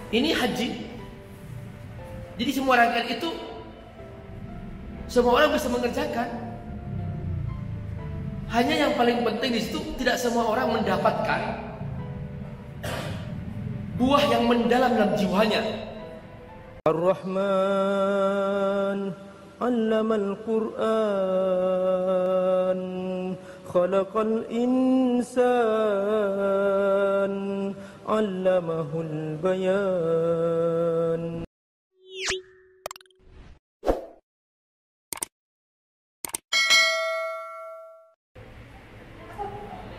Ini haji. Jadi semua rangkaian itu semua orang bisa mengerjakan. Hanya yang paling penting di situ tidak semua orang mendapatkan buah yang mendalam dalam jiwanya. Ar-Rahman 'allamal Qur'an khalaqal insan 'allamahul bayan.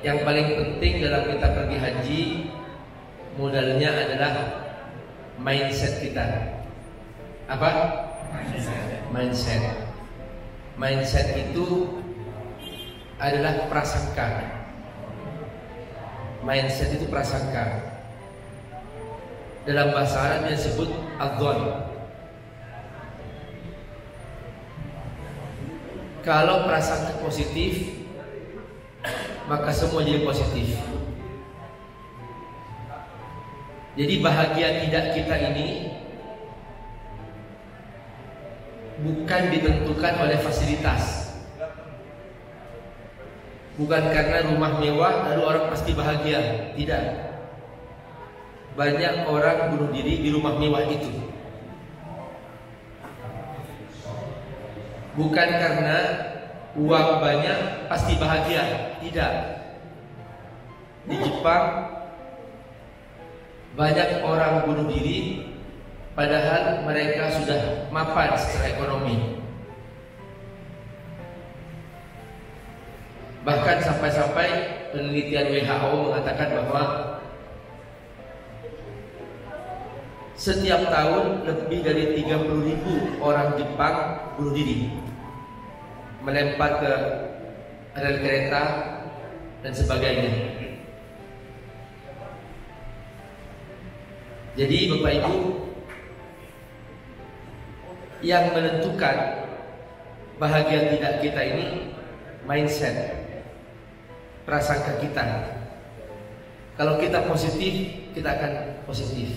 Yang paling penting dalam kita pergi haji, modalnya adalah mindset kita. Apa? Mindset. Mindset itu adalah prasangka. Mindset itu prasangka. Dalam bahasa Arab disebut adzon. Kalau prasangka positif, maka semua jadi positif. Jadi bahagia tidak kita ini bukan ditentukan oleh fasilitas. Bukan karena rumah mewah lalu orang pasti bahagia. Tidak. Banyak orang bunuh diri di rumah mewah itu. Bukan karena uang banyak pasti bahagia. Tidak. Di Jepang banyak orang bunuh diri padahal mereka sudah mapan secara ekonomi. Bahkan sampai-sampai penelitian WHO mengatakan bahwa setiap tahun lebih dari 30.000 orang Jepang bunuh diri, melempar ke rel kereta dan sebagainya. Jadi Bapak Ibu, yang menentukan bahagia tidak kita ini mindset, prasangka kita. Kalau kita positif, kita akan positif.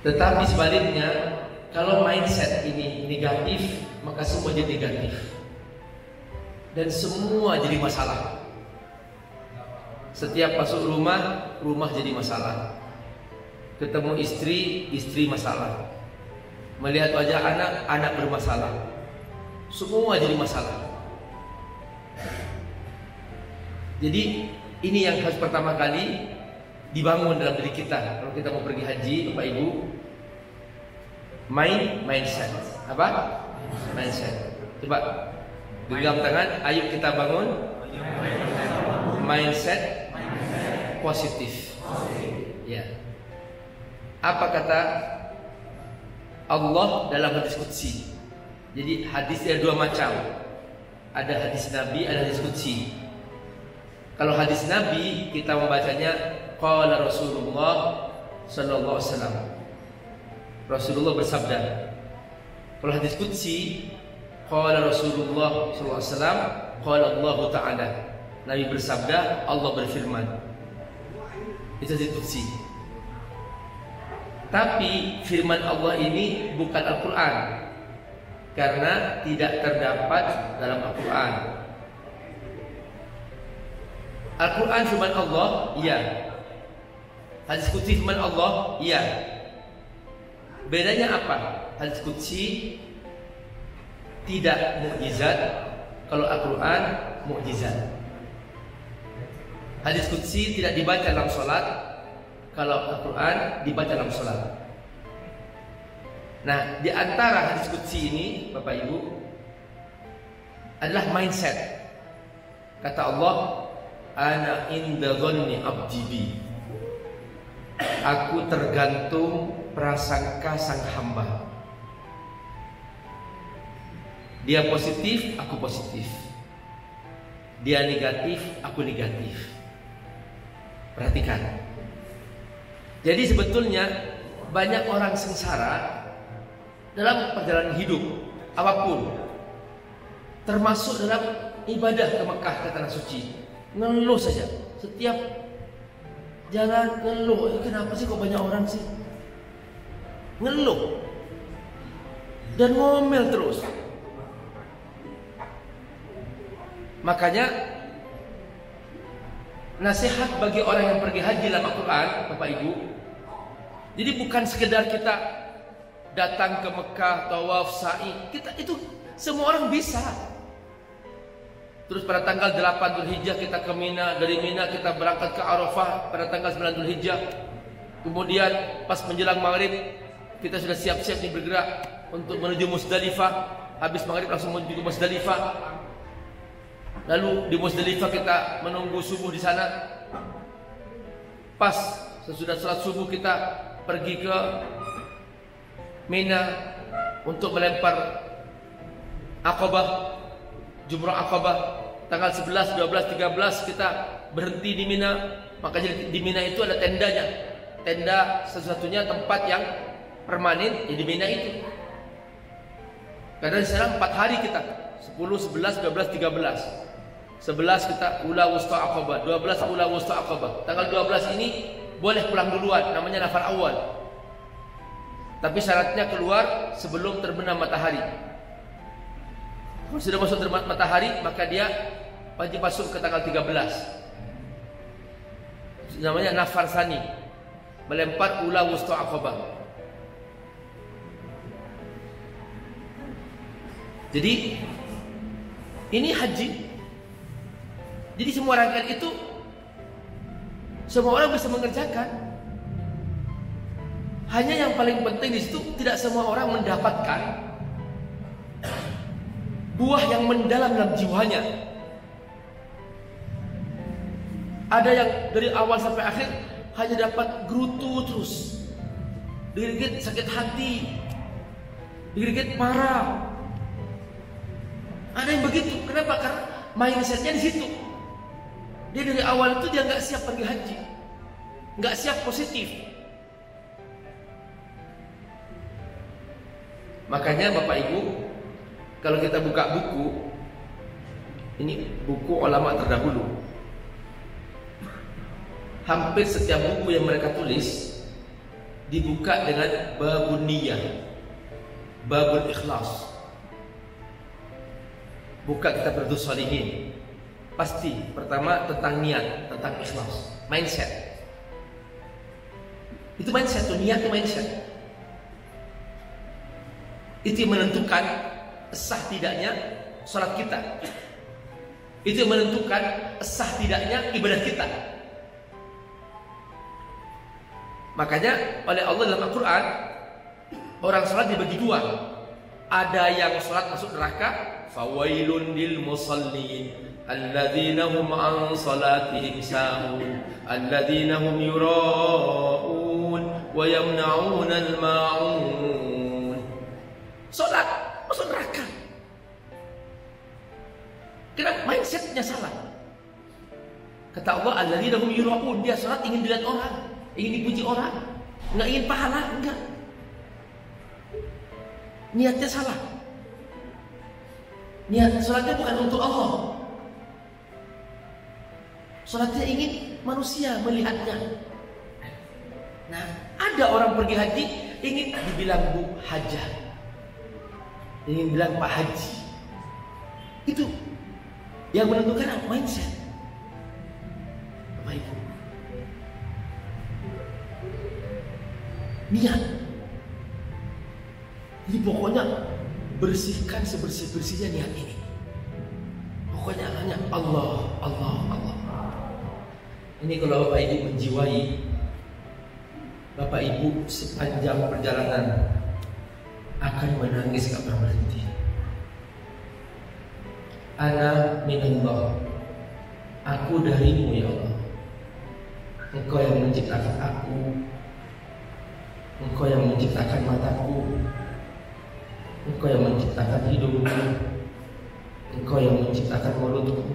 Tetapi sebaliknya, kalau mindset ini negatif, maka semua jadi negatif. Dan semua jadi masalah. Setiap masuk rumah, rumah jadi masalah. Ketemu istri, istri masalah. Melihat wajah anak, anak bermasalah. Semua jadi masalah. Jadi ini yang harus pertama kali dibangun dalam diri kita. Kalau kita mau pergi haji, Bapak Ibu, mindset. Apa? Mindset. Coba genggam tangan, ayo kita bangun mindset positif. Ya. Apa kata Allah dalam hadis qudsi? Jadi hadisnya dua macam. Ada hadis Nabi, ada hadis qudsi. Kalau hadis Nabi kita membacanya qala Rasulullah sallallahu alaihi wasallam. Rasulullah bersabda. Kalau hadis qudsi qala Rasulullah sallallahu alaihi wasallam qala Allah taala. Nabi bersabda, Allah berfirman. Itu hadis qudsi. Tapi firman Allah ini bukan Al-Quran, karena tidak terdapat dalam Al-Quran. Al-Quran firman Allah, iya. Hadis qudsi firman Allah, iya. Bedanya apa? Hadis qudsi tidak mukjizat, kalau Al-Quran mukjizat. Hadis qudsi tidak dibaca dalam sholat, kalau Al-Quran dibaca dalam sholat. Nah, di antara hadis qudsi ini, Bapak Ibu, adalah mindset. Kata Allah, ana inda dhanni abdi bi. Aku tergantung prasangka sang hamba. Dia positif, aku positif. Dia negatif, aku negatif. Perhatikan. Jadi sebetulnya banyak orang sengsara dalam perjalanan hidup apapun, termasuk dalam ibadah ke Mekah ke tanah suci. Ngeluh saja, setiap jalan ngeluh. Kenapa sih kok banyak orang sih ngeluh dan ngomel terus? Makanya nasihat bagi orang yang pergi haji dalam Al-Quran, Bapak Ibu, jadi bukan sekedar kita datang ke Mekah, tawaf, sa'i. Kita itu semua orang bisa. Terus pada tanggal 8 Dzulhijjah kita ke Mina, dari Mina kita berangkat ke Arafah pada tanggal 9 Dzulhijjah. Kemudian pas menjelang maghrib kita sudah siap-siap nih bergerak untuk menuju Musdalifah. Habis maghrib langsung menuju ke Musdalifah. Lalu di Musdalifah kita menunggu subuh di sana. Pas sesudah salat subuh kita pergi ke Mina untuk melempar Aqabah, Jumrah Aqabah. Tanggal 11, 12, 13 kita berhenti di Mina. Makanya di Mina itu ada tendanya. Tenda satu-satunya tempat yang permanen ya di Mina itu. Karena sekarang 4 hari kita 10, 11, 12, 13. 11 kita Ula Wusta Aqabah, 12 Ula Wusta Aqabah. Tanggal 12 ini boleh pulang duluan, namanya nafar awal. Tapi syaratnya keluar sebelum terbenam matahari. Kalau sudah masuk terbenam matahari, maka dia wajib masuk ke tanggal 13. Namanya nafar sani, melempar Ula Wusta Aqabah. Jadi ini haji. Jadi semua rangkaian itu semua orang bisa mengerjakan. Hanya yang paling penting di situ tidak semua orang mendapatkan buah yang mendalam dalam jiwanya. Ada yang dari awal sampai akhir hanya dapat gerutu terus, digigit sakit hati, digigit marah. Ada yang begitu. Kenapa? Karena mindsetnya di situ. Dia dari awal itu dia nggak siap pergi haji, nggak siap positif. Makanya Bapak Ibu, kalau kita buka buku, ini buku ulama terdahulu, hampir setiap buku yang mereka tulis dibuka dengan babun niyah, babul ikhlas. Buka kitab Riyadhus Shalihin, pasti pertama tentang niat, tentang ikhlas, mindset. Itu mindset, tuh niat itu mindset. Itu yang menentukan sah tidaknya sholat kita. Itu yang menentukan sah tidaknya ibadah kita. Makanya oleh Allah dalam Al-Quran, orang sholat dibagi dua. Ada yang sholat masuk neraka, fawailun lil musallin alladzina hum an salatihim sahun alladzina hum yura'un wa yamna'una al-ma'un. Salat masuk neraka. Kenapa? Mindsetnya salah. Kata Allah, alladzina hum yura'un, dia salat ingin dilihat orang, ingin dipuji orang, enggak ingin pahala, enggak. Niatnya salah. Niat salatnya bukan untuk Allah. Salatnya ingin manusia melihatnya. Nah, ada orang pergi haji ingin dibilang Bu Hajah, ingin bilang Pak Haji. Itu yang menentukan apa? Mindset. Bapak Ibu, niat. Jadi pokoknya bersihkan sebersih-bersihnya niat ini. Pokoknya hanya Allah, Allah, Allah. Ini kalau Bapak Ibu menjiwai, Bapak Ibu sepanjang perjalanan akan menangis gak pernah berhenti. Ana minallah, aku darimu ya Allah. Engkau yang menciptakan aku, Engkau yang menciptakan mataku, Engkau yang menciptakan hidupku, Engkau yang menciptakan mulutku,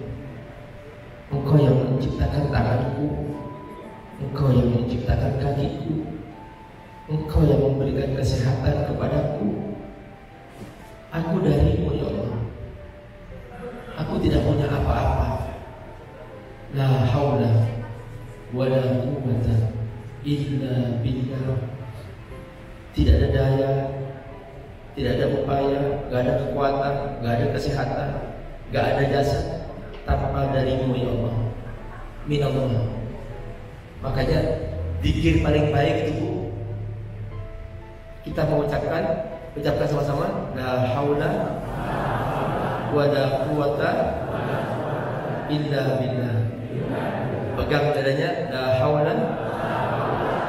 Engkau yang menciptakan tanganku, Engkau yang menciptakan kakiku, Engkau yang memberikan kesehatan kepadaku. Aku darimu ya Allah. Aku tidak punya apa-apa. La haula wa la quwwata illa billah. Tidak ada daya, tidak ada upaya, gak ada kekuatan, gak ada kesehatan, gak ada jasa tanpa darimu ya Allah. Minallah. Makanya zikir paling baik itu kita mengucapkan, ucapkan sama-sama, la haula wa la quwwata illa billah. Pegang dadanya, la haula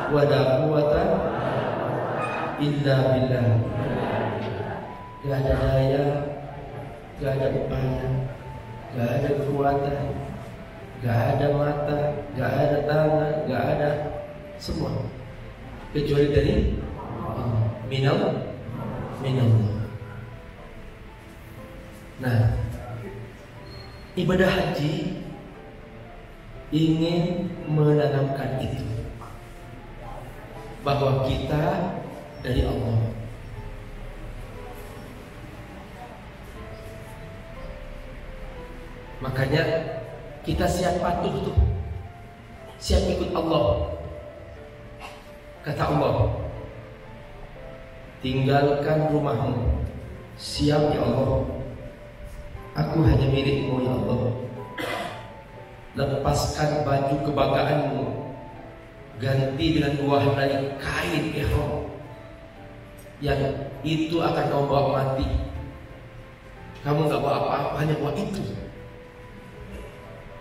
wa la quwwata illa billah. Gak ada daya, gak ada upaya, gak ada kekuatan, gak ada mata, gak ada tangan, gak ada semua kecuali dari minallah. Nah, ibadah haji ingin menanamkan itu, bahwa kita dari Allah. Makanya kita siap patuh tuh, siap ikut Allah. Kata Allah, tinggalkan rumahmu, siap ya Allah, aku hanya milikmu ya Allah. Lepaskan baju kebanggaanmu, ganti dengan 2 helai kain ihram, yang itu akan kamu bawa mati. Kamu gak bawa apa-apa, hanya bawa itu.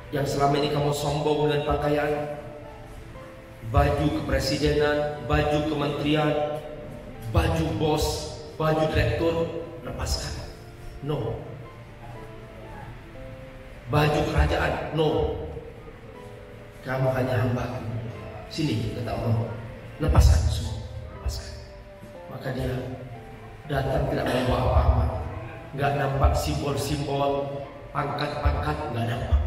Yang selama ini kamu sombong dengan pakaian, baju kepresidenan, baju kementerian, baju bos, baju direktur, lepaskan. No. Baju kerajaan, no. Kamu hanya hamba. Sini, kata Allah, lepaskan semua, lepaskan. Maka dia datang tidak membawa apa-apa, nggak nampak simbol-simbol, pangkat-pangkat, nggak nampak.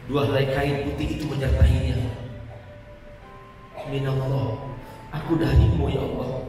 2 helai kain putih itu menyertainya. Minallah, aku darimu ya Allah.